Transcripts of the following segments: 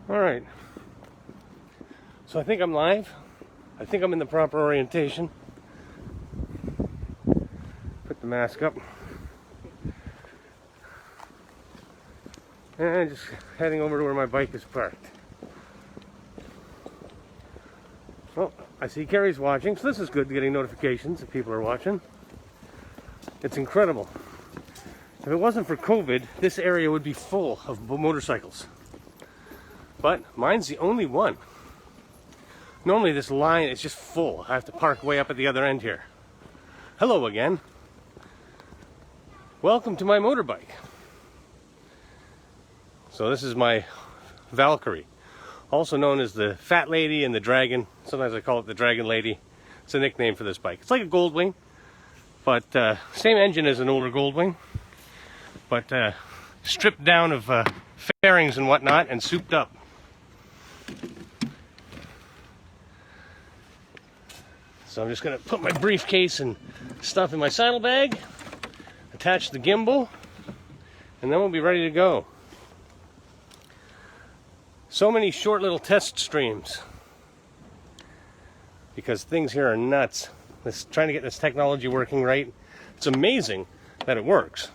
All right. So I think I'm live. I think I'm in the proper orientation. Put the mask up. And just heading over to where my bike is parked. Well, I see Carrie's watching, so this is good, getting notifications that people are watching. It's incredible. If it wasn't for COVID, this area would be full of motorcycles. But mine's the only one. Normally this line is just full. I have to park way up at the other end here. Hello again. Welcome to my motorbike. So this is my Valkyrie, also known as the Fat Lady and the Dragon. Sometimes I call it the Dragon Lady. It's a nickname for this bike. It's like a Goldwing, but same engine as an older Goldwing, but stripped down of fairings and whatnot and souped up. So I'm just going to put my briefcase and stuff in my saddlebag, attach the gimbal, and then we'll be ready to go. So many short little test streams because things here are nuts. Trying to get this technology working right. It's amazing that it works.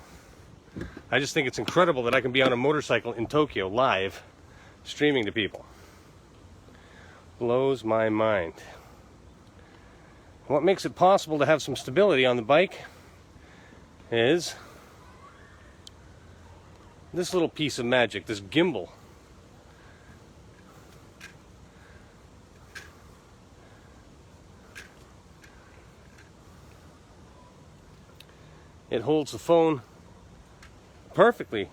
I just think it's incredible that I can be on a motorcycle in Tokyo live streaming to people. Blows my mind. What makes it possible to have some stability on the bike is this little piece of magic, this gimbal. It holds the phone perfectly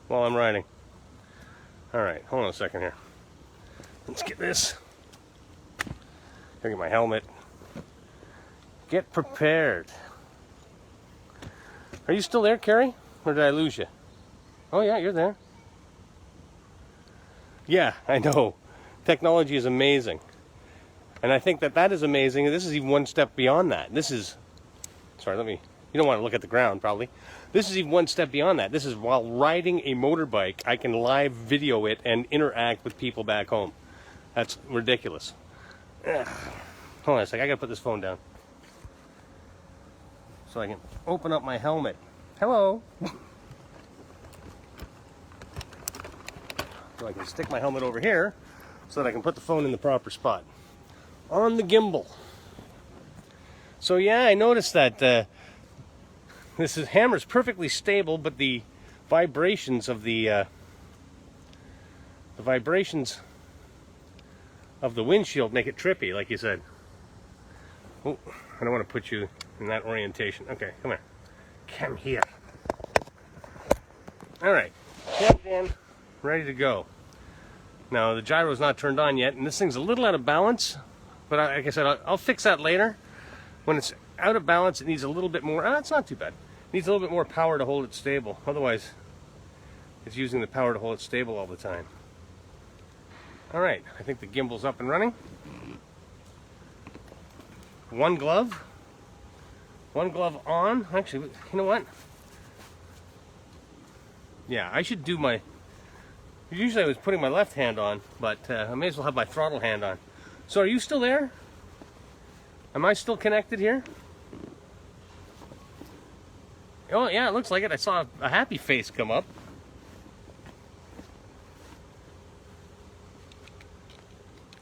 while I'm riding. All right, hold on a second here. Let's get this. Gotta get my helmet. Get prepared. Are you still there, Carrie? Or did I lose you? Oh yeah, you're there. Yeah, I know. Technology is amazing. And I think that is amazing. This is even one step beyond that. This is... Sorry, you don't want to look at the ground, probably. This is even one step beyond that. This is while riding a motorbike, I can live video it and interact with people back home. That's ridiculous. Ugh. Hold on a sec, I gotta put this phone down so I can open up my helmet. Hello. So I can stick my helmet over here so that I can put the phone in the proper spot. On the gimbal. So yeah, I noticed that hammer's perfectly stable, but the vibrations of the windshield make it trippy, like you said. Oh, I don't want to put you in that orientation. Okay, come here. Come here. All right, plugged in, ready to go. Now the gyro's not turned on yet, and this thing's a little out of balance. But like I said, I'll fix that later. When it's out of balance, it needs a little bit more. It's not too bad. It needs a little bit more power to hold it stable. Otherwise, it's using the power to hold it stable all the time. All right, I think the gimbal's up and running. One glove on. Actually, you know what? Yeah, I should do my... Usually I was putting my left hand on, but I may as well have my throttle hand on. So are you still there? Am I still connected here? Oh yeah, it looks like it. I saw a happy face come up.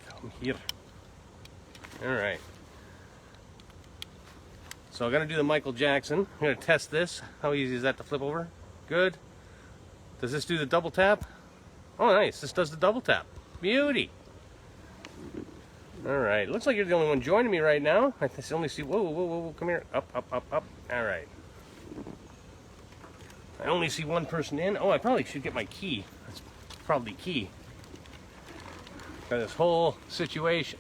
Come here. All right. So I'm gonna do the Michael Jackson. I'm gonna test this. How easy is that to flip over? Good. Does this do the double tap? Oh nice, this does the double tap. Beauty. All right, looks like you're the only one joining me right now. I only see, whoa, come here. Up. All right. I only see one person in. Oh, I probably should get my key. That's probably key for this whole situation.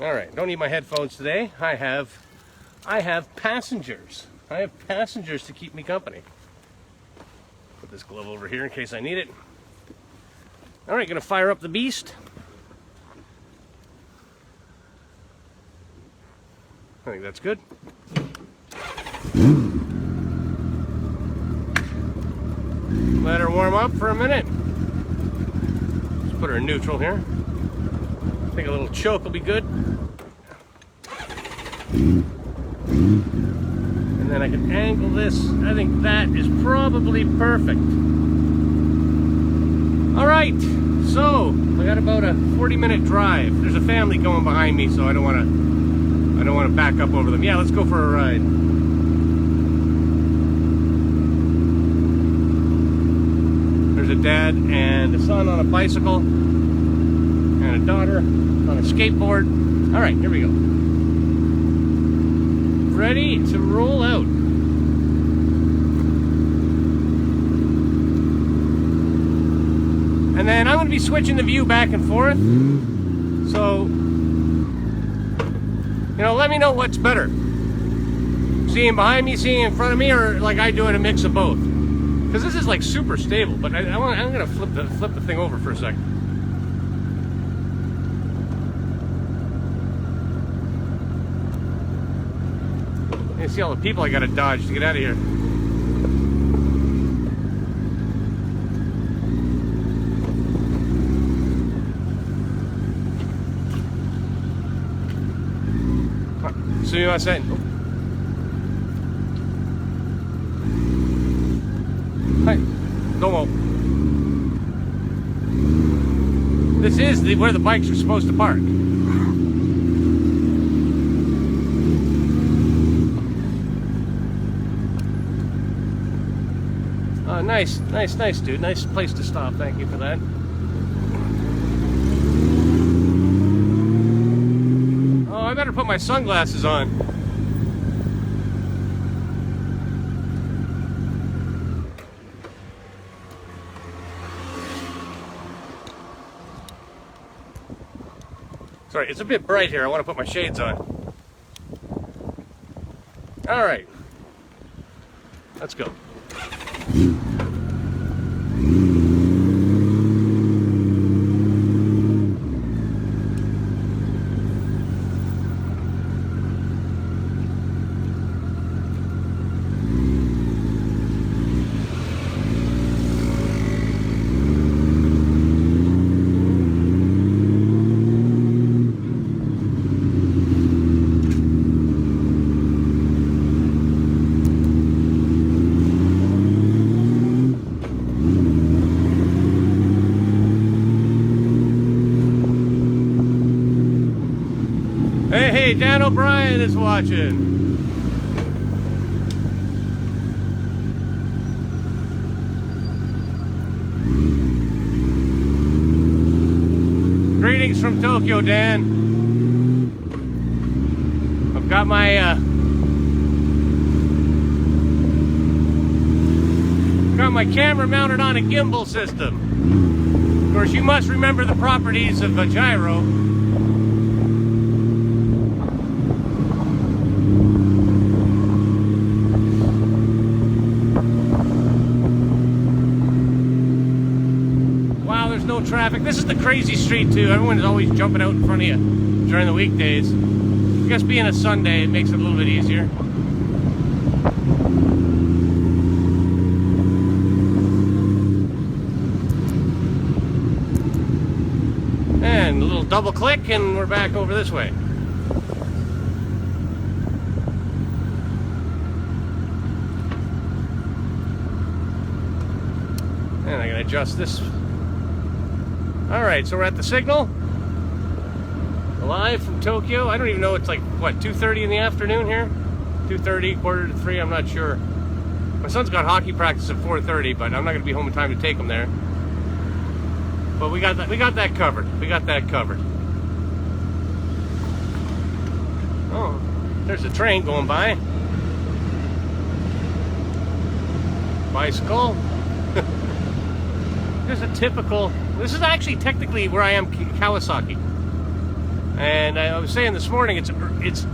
All right, don't need my headphones today. I have passengers. I have passengers to keep me company. Put this glove over here in case I need it. All right, gonna fire up the beast. I think that's good. Let her warm up for a minute. Let's put her in neutral here. I think a little choke will be good. And then I can angle this. I think that is probably perfect. All right, so I got about a 40-minute drive. There's a family going behind me, so I don't want to back up over them. Yeah, let's go for a ride. There's a dad and a son on a bicycle, and a daughter on a skateboard. All right, here we go. Ready to roll out. And then I'm going to be switching the view back and forth. So, you know, let me know what's better. Seeing behind me, seeing in front of me, or like I do it, a mix of both. Because this is like super stable, but I'm going to flip the thing over for a second. You see all the people I got to dodge to get out of here. See what I said? Hi, Domo. This is where the bikes are supposed to park. Nice, dude. Nice place to stop. Thank you for that. Oh, I better put my sunglasses on. Sorry, it's a bit bright here. I want to put my shades on. All right. Let's go. Hey, Dan O'Brien is watching. Greetings from Tokyo, Dan. I've got my camera mounted on a gimbal system. Of course, you must remember the properties of a gyro. Traffic. This is the crazy street too. Everyone's always jumping out in front of you during the weekdays. I guess being a Sunday, it makes it a little bit easier. And a little double click and we're back over this way. And I can adjust this. Alright, so we're at the signal. Live from Tokyo. I don't even know, it's like, what, 2:30 in the afternoon here? 2:30, quarter to 3, I'm not sure. My son's got hockey practice at 4:30, but I'm not going to be home in time to take him there. But we got that covered. We got that covered. Oh, there's a train going by. Bicycle. There's a typical... This is actually technically where I am, Kawasaki. And I was saying this morning, it's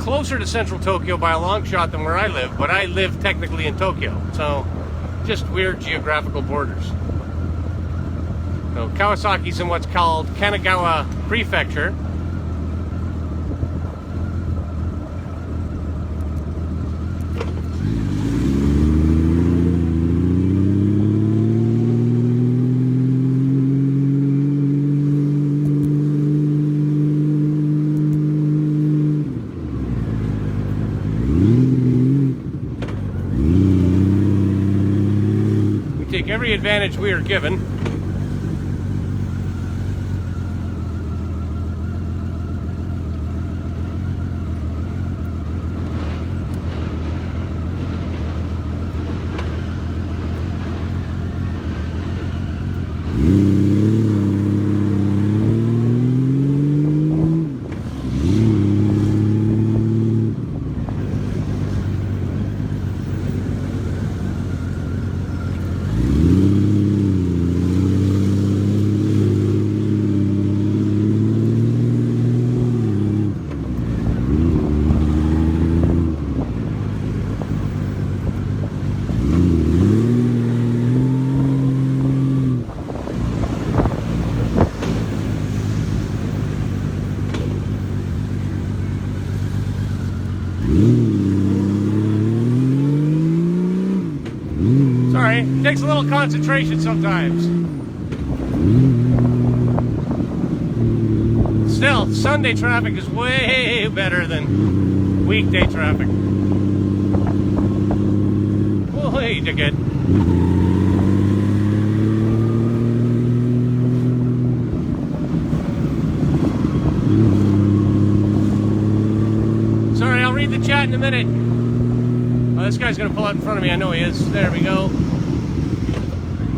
closer to central Tokyo by a long shot than where I live, but I live technically in Tokyo. So, just weird geographical borders. So, Kawasaki's in what's called Kanagawa Prefecture. take every advantage we are given. Sorry, it takes a little concentration sometimes. Still, Sunday traffic is way better than weekday traffic. Oh, hey, dickhead. Sorry, I'll read the chat in a minute. Oh, this guy's gonna pull out in front of me. I know he is. There we go.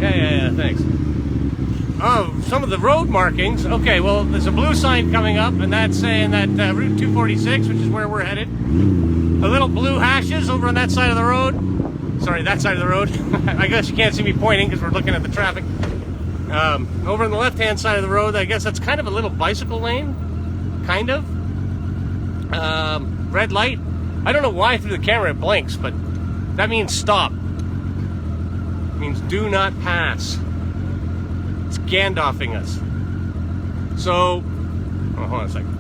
Yeah, thanks. Oh, some of the road markings. Okay, well, there's a blue sign coming up, and that's saying that Route 246, which is where we're headed. The little blue hashes over on that side of the road. Sorry, that side of the road. I guess you can't see me pointing because we're looking at the traffic. Over on the left-hand side of the road, I guess that's kind of a little bicycle lane. Kind of. Red light. I don't know why through the camera it blinks, but that means stop. It means do not pass. It's Gandalfing us. So, oh, hold on a second.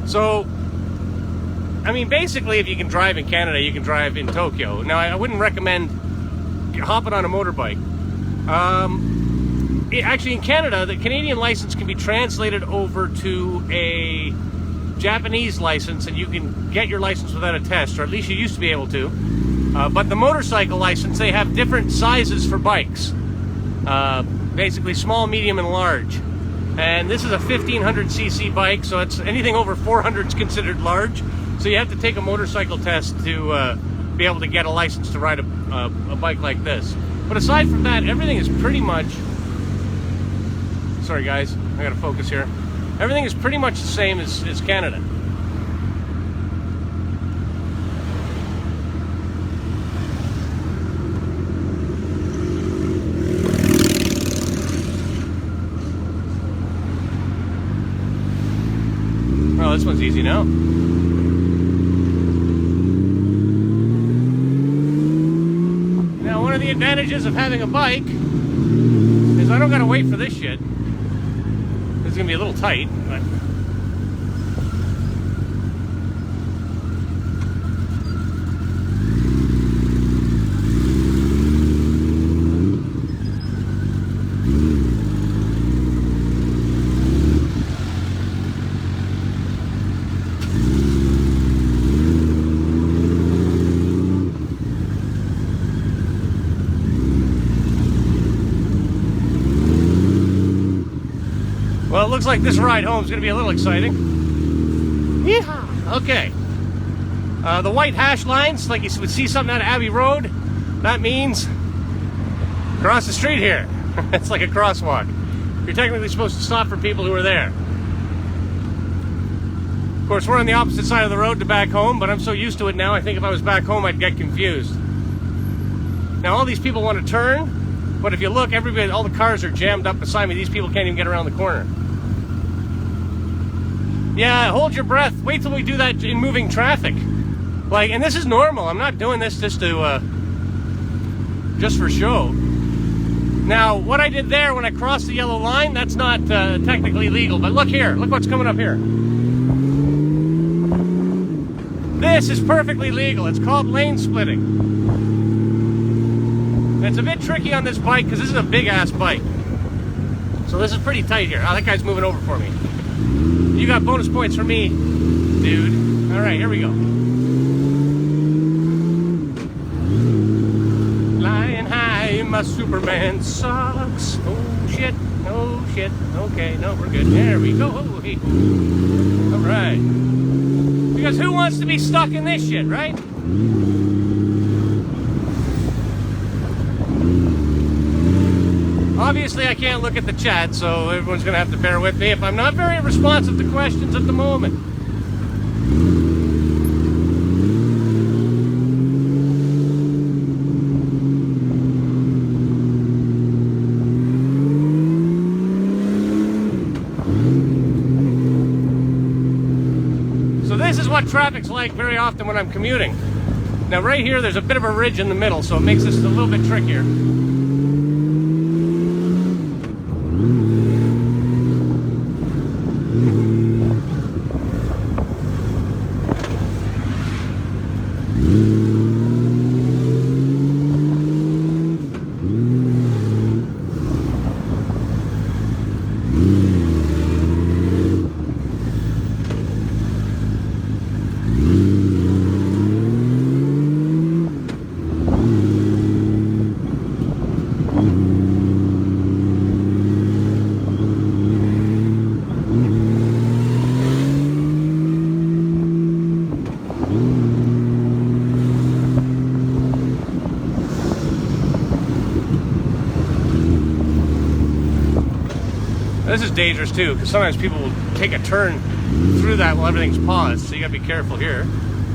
So, I mean, basically, if you can drive in Canada, you can drive in Tokyo. Now, I wouldn't recommend hopping on a motorbike. Actually, in Canada, the Canadian license can be translated over to a Japanese license, and you can get your license without a test, or at least you used to be able to. But the motorcycle license, they have different sizes for bikes. Basically small, medium, and large. And this is a 1500cc bike, so it's anything over 400 is considered large. So you have to take a motorcycle test to be able to get a license to ride a bike like this. But aside from that, everything is pretty much... Sorry guys, I gotta focus here. Everything is pretty much the same as Canada. Well, this one's easy now. Now, one of the advantages of having a bike is I don't gotta wait for this shit. It's gonna be a little tight, but well, it looks like this ride home is going to be a little exciting. Yeehaw! Okay. The white hash lines, like you would see something out of Abbey Road, that means cross the street here. It's like a crosswalk. You're technically supposed to stop for people who are there. Of course, we're on the opposite side of the road to back home, but I'm so used to it now, I think if I was back home, I'd get confused. Now, all these people want to turn, but if you look, everybody, all the cars are jammed up beside me. These people can't even get around the corner. Yeah, hold your breath. Wait till we do that in moving traffic. Like, and this is normal. I'm not doing this just to, just for show. Now, what I did there when I crossed the yellow line, that's not technically legal. But look here. Look what's coming up here. This is perfectly legal. It's called lane splitting. And it's a bit tricky on this bike because this is a big-ass bike. So this is pretty tight here. Oh, that guy's moving over for me. You got bonus points for me, dude. All right, here we go. my Superman sucks. Oh shit, oh shit. Okay, no, we're good. There we go. Oh, hey. All right. Because who wants to be stuck in this shit, right? Obviously, I can't look at the chat, so everyone's going to have to bear with me if I'm not very responsive to questions at the moment. So this is what traffic's like very often when I'm commuting. Now right here, there's a bit of a ridge in the middle, so it makes this a little bit trickier. This is dangerous too, because sometimes people will take a turn through that while everything's paused, so you gotta be careful here.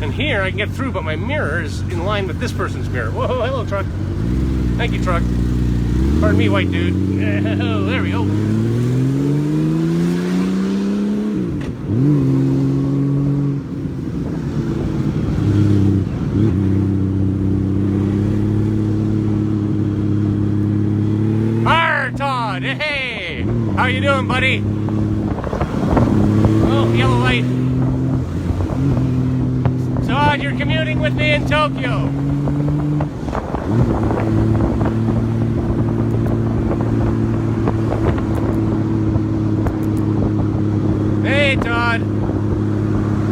And here I can get through, but my mirror is in line with this person's mirror. Whoa, hello truck. Thank you, truck. Pardon me, white dude. Oh, there we go. Arr, Todd, hey! How you doing, buddy? Oh, yellow light. Todd, you're commuting with me in Tokyo. Hey, Todd.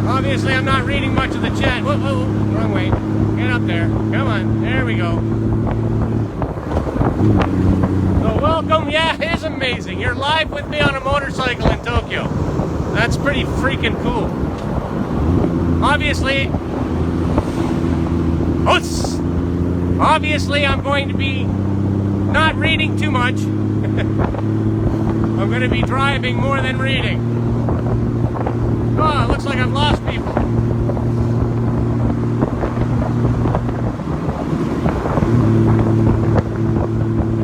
Obviously, I'm not reading much of the chat. Whoa, whoa, wrong way. Get up there. Come on. There we go. So welcome. Yeah, it is amazing. You're live with me on a motorcycle in Tokyo. That's pretty freaking cool. Obviously, I'm going to be not reading too much. I'm going to be driving more than reading. Oh, it looks like I've lost people.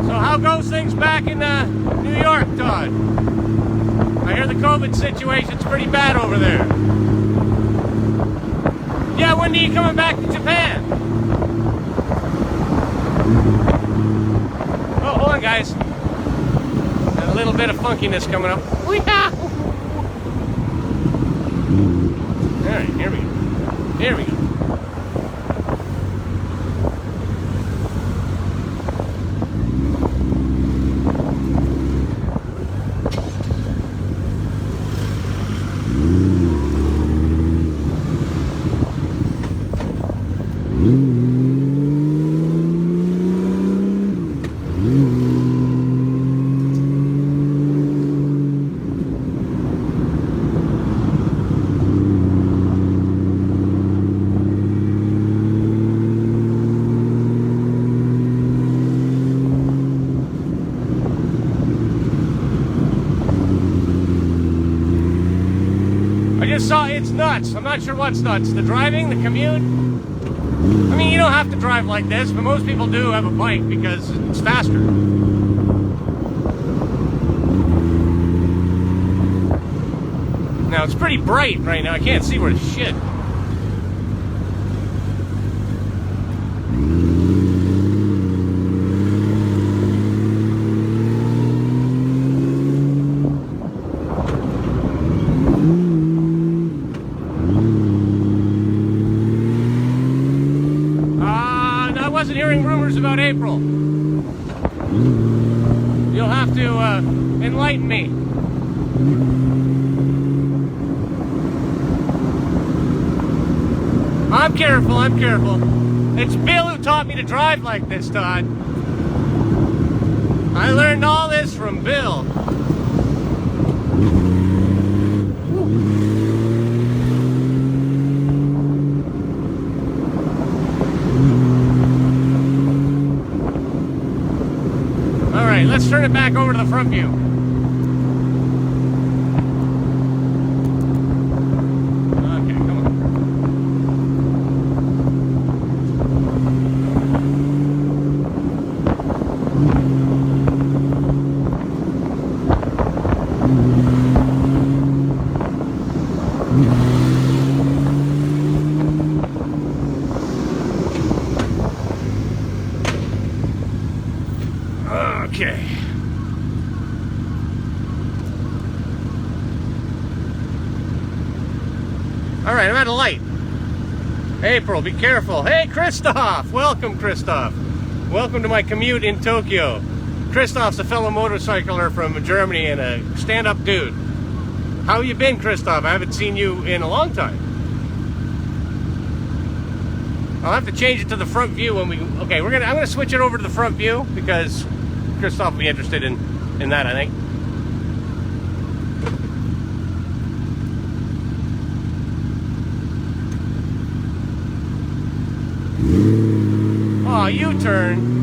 So how goes things back in New York, Todd? I hear the COVID situation's pretty bad over there. Yeah, when are you coming back to Japan? Oh, hold on, guys. Got a little bit of funkiness coming up. Alright, here we go. Here we go. It's nuts. I'm not sure what's nuts. The driving, the commute. I mean, you don't have to drive like this, but most people do have a bike because it's faster. Now, it's pretty bright right now. I can't see where it's shit. About April. You'll have to enlighten me. I'm careful, I'm careful. It's Bill who taught me to drive like this, Todd. I learned all this from Bill. All right, let's turn it back over to the front view. Okay, come on. Okay. All right, I'm at a light. April, be careful. Hey, Christoph! Welcome, Christoph. Welcome to my commute in Tokyo. Christoph's a fellow motorcycler from Germany and a stand-up dude. How you been, Christoph? I haven't seen you in a long time. I'll have to change it to the front view when we... Okay, I'm gonna switch it over to the front view because Christoph will be interested in that, I think. Oh, U-turn.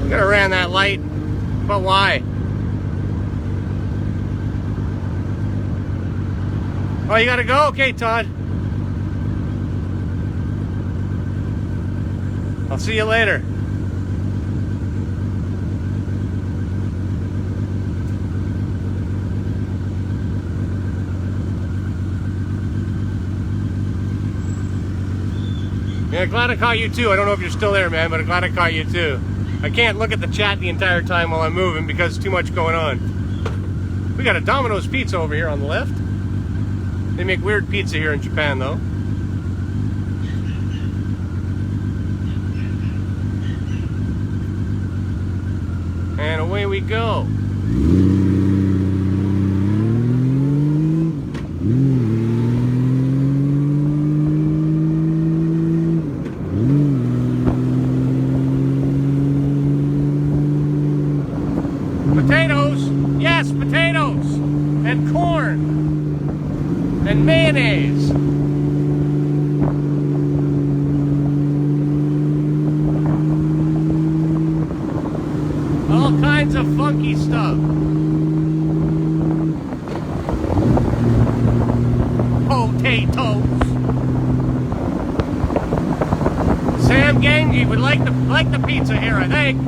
Could have ran that light, but why? Oh, you gotta go? Okay, Todd. I'll see you later. Yeah, glad I caught you too. I don't know if you're still there, man, but I'm glad I caught you too. I can't look at the chat the entire time while I'm moving because there's too much going on. We got a Domino's pizza over here on the left. They make weird pizza here in Japan, though. And away we go. Potatoes, yes, potatoes, and corn, and mayonnaise. All kinds of funky stuff. Potatoes. Sam Gangi would like the pizza here, I think.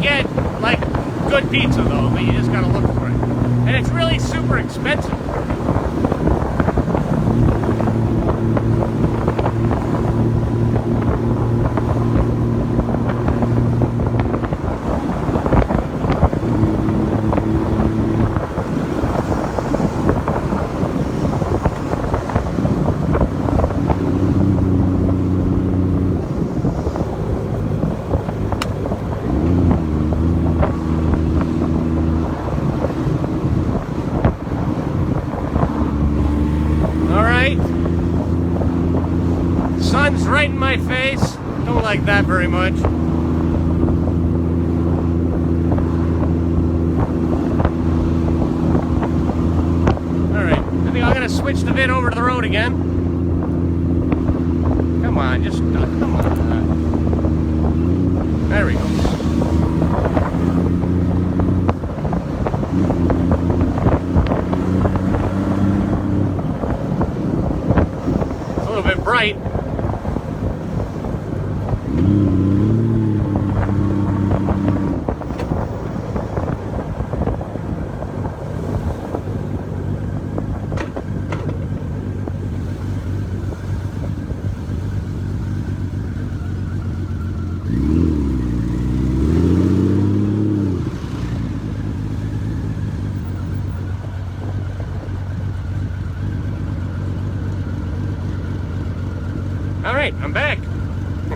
Get like good pizza though, but you just gotta look for it. And it's really super expensive. Sun's right in my face. Don't like that very much. Alright, I think I'm gonna switch the vid over to the road again. Come on, just come on. There we go. It's a little bit bright. All right, I'm back.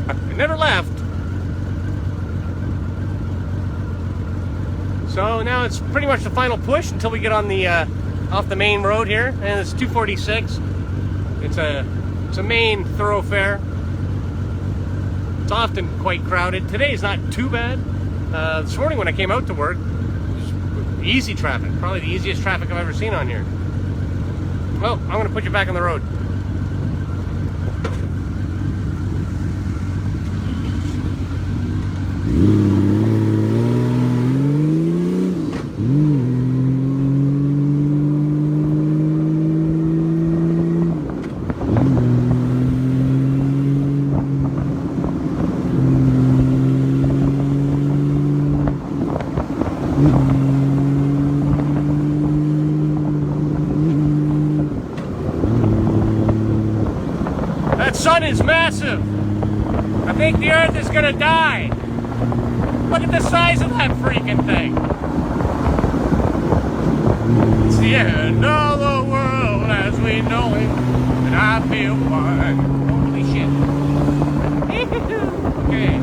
I never left. So now it's pretty much the final push until we get on the off the main road here, and it's 246. It's a main thoroughfare. It's often quite crowded. Today is not too bad. This morning when I came out to work, easy traffic. Probably the easiest traffic I've ever seen on here. Well, I'm going to put you back on the road. That sun is massive. I think the Earth is gonna die. Look at the size of that freaking thing. It's the end of the world as we know it, and I feel fine. Holy shit. Okay.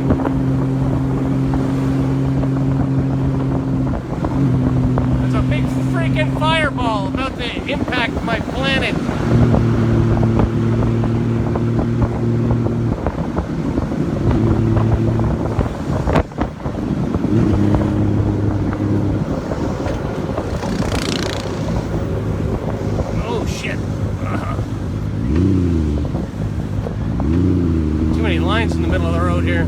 There's a big freaking fireball about to impact my planet. Too many lines in the middle of the road here.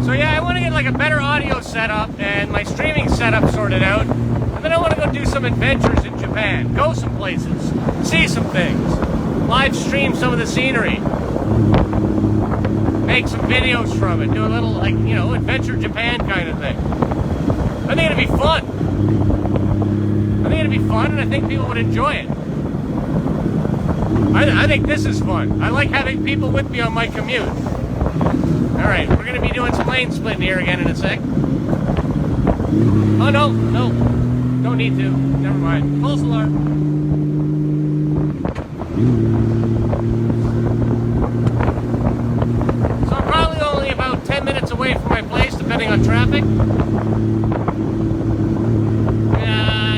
So yeah, I want to get like a better audio setup and my streaming setup sorted out, and then I want to go do some adventures in Japan, go some places, see some things, live stream some of the scenery, make some videos from it, do a little, like, you know, adventure Japan kind of thing. I think it'd be fun. I think it'd be fun, and I think people would enjoy it. I think this is fun. I like having people with me on my commute. Alright, we're going to be doing some lane splitting here again in a sec. Oh, no, don't need to. Never mind. False alarm. So I'm probably only about 10 minutes away from my place, depending on traffic.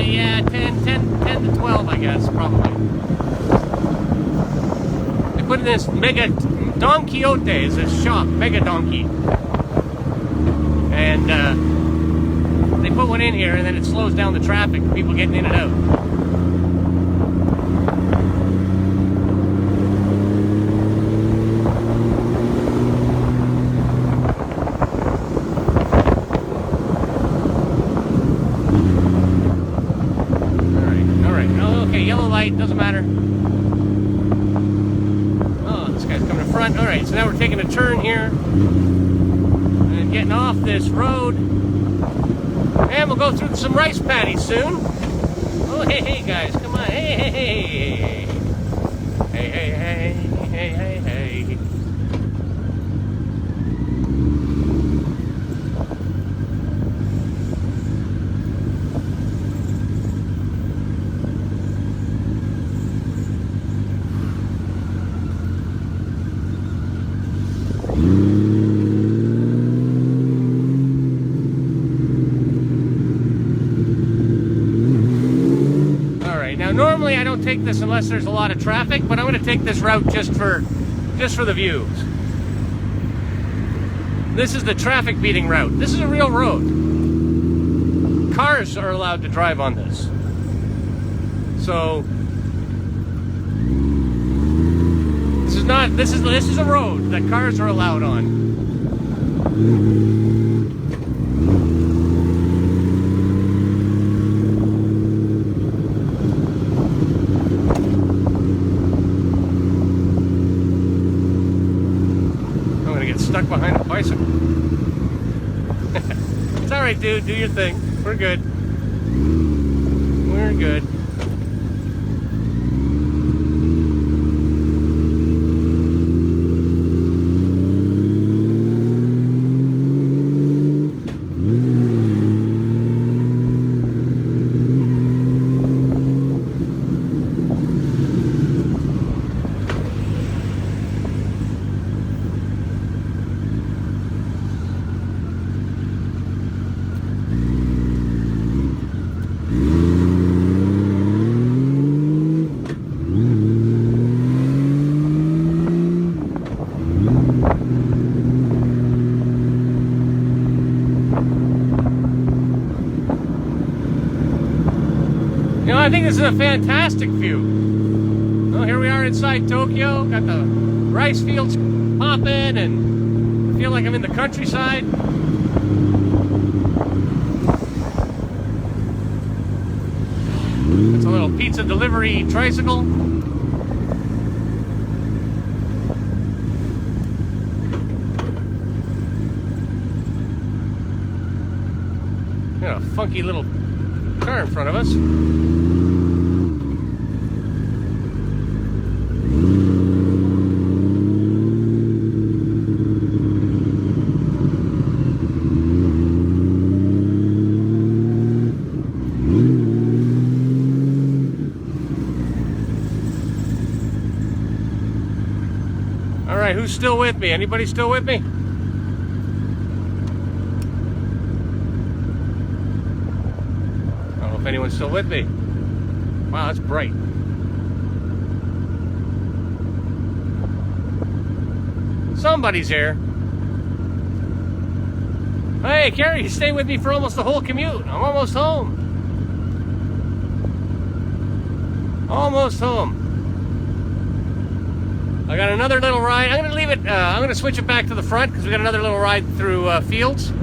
Yeah, 10 to 12, I guess, probably. They put in this mega Don Quixote is a shop, Mega Donkey. And they put one in here, and then it slows down the traffic for people getting in and out. Yellow light, doesn't matter. Oh, this guy's coming in front. Alright, so now we're taking a turn here and getting off this road. And we'll go through some rice paddies soon. Oh, hey, guys, come on. Hey. Hey. Normally I don't take this unless there's a lot of traffic, but I'm going to take this route just for the views. This is the traffic beating route. This is a real road. Cars are allowed to drive on this. So this is a road that cars are allowed on. Stuck behind a bicycle. It's alright, dude. Do your thing. We're good. We're good. I think this is a fantastic view. Well, here we are inside Tokyo. Got the rice fields popping, and I feel like I'm in the countryside. It's a little pizza delivery tricycle. Got a funky little car in front of us. Alright, who's still with me? Anybody still with me? I don't know if anyone's still with me. Wow, that's bright. Somebody's here. Hey, Carrie, you stayed with me for almost the whole commute. I'm almost home. Almost home. I got another little ride. I'm gonna leave it. I'm gonna switch it back to the front because we got another little ride through fields.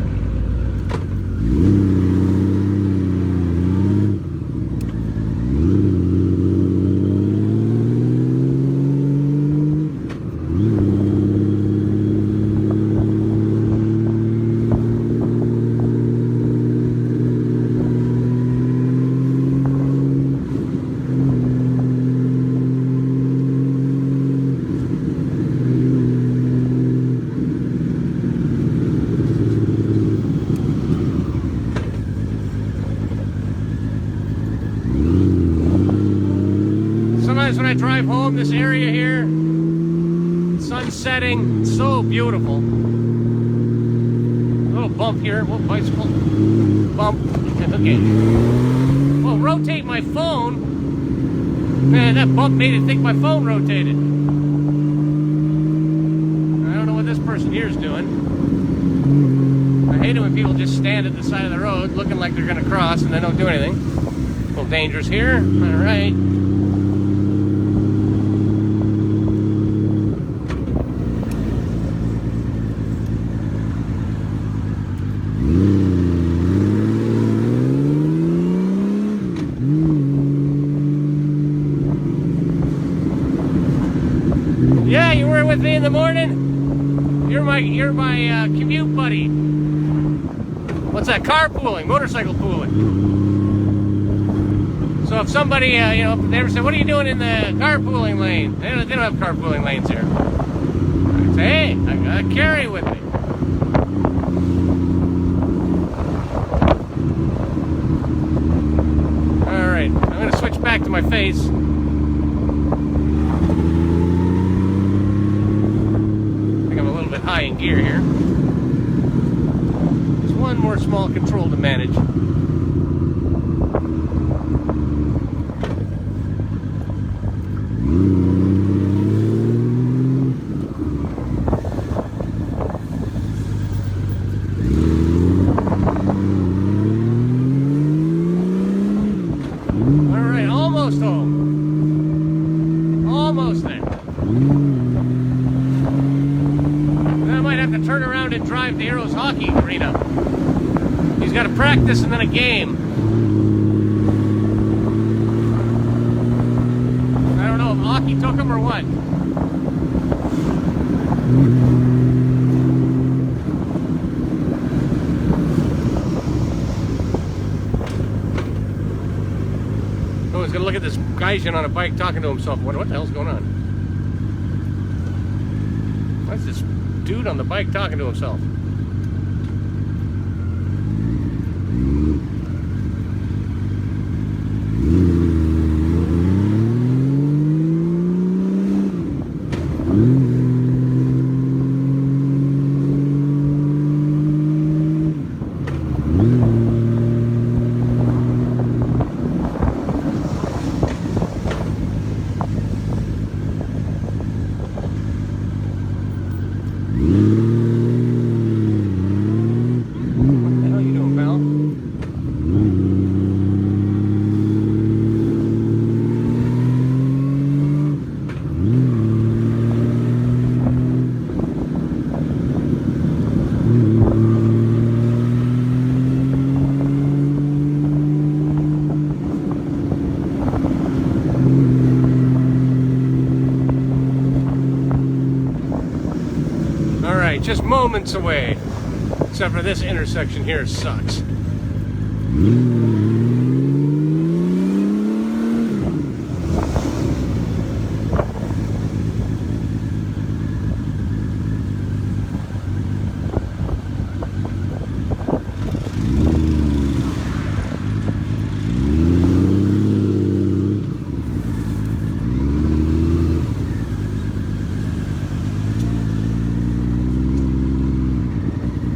When I drive home, this area here, sun setting, so beautiful. A little bump here, whoa, bicycle, bump, okay. Well, rotate my phone. Man, that bump made it think my phone rotated. person here is doing. I hate it when people just stand at the side of the road looking like they're going to cross and they don't do anything. A little dangerous here. All right. Yeah, you were with me in the morning? You're my commute buddy. What's that? Carpooling, motorcycle pooling. So if somebody, they ever say, what are you doing in the carpooling lane? They don't have carpooling lanes here. I say, hey, I got a carry with me. All right, I'm going to switch back to my face. I think I'm a little bit high in gear here. One more small control to manage. All right, almost home. Almost there. I might have to turn around and drive to Heroes Hockey Arena. He's got a practice and then a game. I don't know if Aki took him or what. Oh, he's gonna look at this Gaijin on a bike talking to himself. What the hell's going on? What's this dude on the bike talking to himself? Just moments away, except for this intersection here sucks.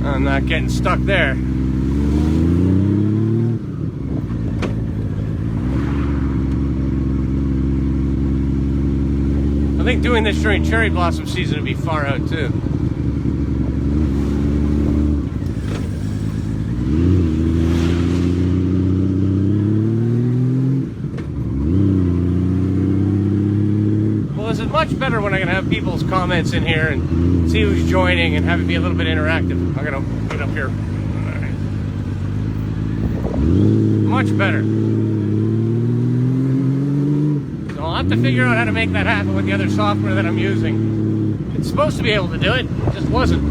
I'm not getting stuck there. I think doing this during cherry blossom season would be far out too. Well, this is much better when I can have people's comments in here and see who's joining and have it be a little bit interactive. I'm gonna put it up here. All right. Much better. So I'll have to figure out how to make that happen with the other software that I'm using. It's supposed to be able to do it, it just wasn't.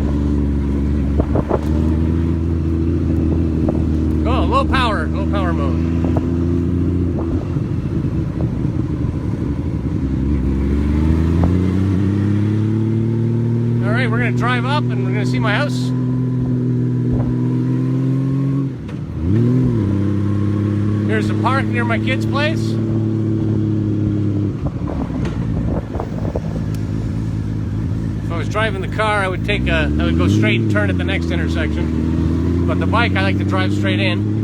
Oh, low power mode. We're going to drive up and we're going to see my house. Here's the park near my kid's place. If I was driving the car, I would go straight and turn at the next intersection. But the bike, I like to drive straight in.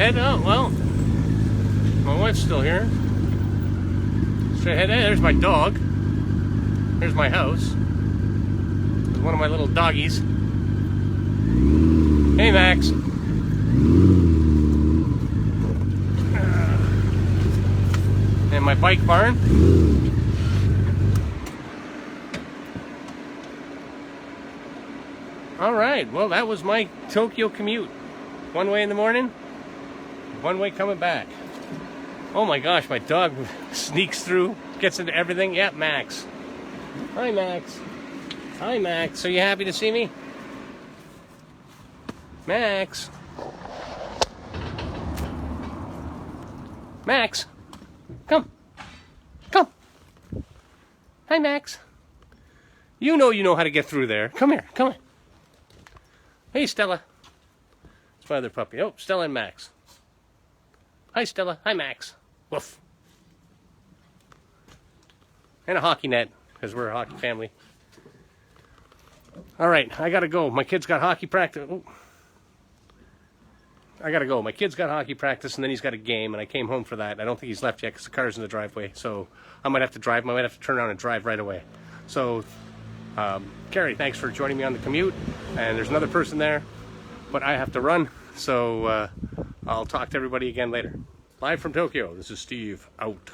ahead. Oh, well, my wife's still here. Straight ahead. Hey, there's my dog. Here's my house. There's one of my little doggies. Hey, Max. And my bike barn. All right, well, that was my Tokyo commute. One way in the morning, one way coming back. Oh my gosh, my dog sneaks through, gets into everything. Yeah, Max. Hi, Max. Hi, Max. So you happy to see me? Max. Max. Come. Come. Hi, Max. You know how to get through there. Come here. Come on. Hey, Stella. It's my other puppy. Oh, Stella and Max. Hi, Stella. Hi, Max. Woof. And a hockey net, because we're a hockey family. All right, I got to go. My kid's got hockey practice. Ooh. I got to go. My kid's got hockey practice, and then he's got a game, and I came home for that. I don't think he's left yet because the car's in the driveway, so I might have to drive. I might have to turn around and drive right away. So, Carrie, thanks for joining me on the commute, and there's another person there, but I have to run, so I'll talk to everybody again later. Live from Tokyo, this is Steve, out.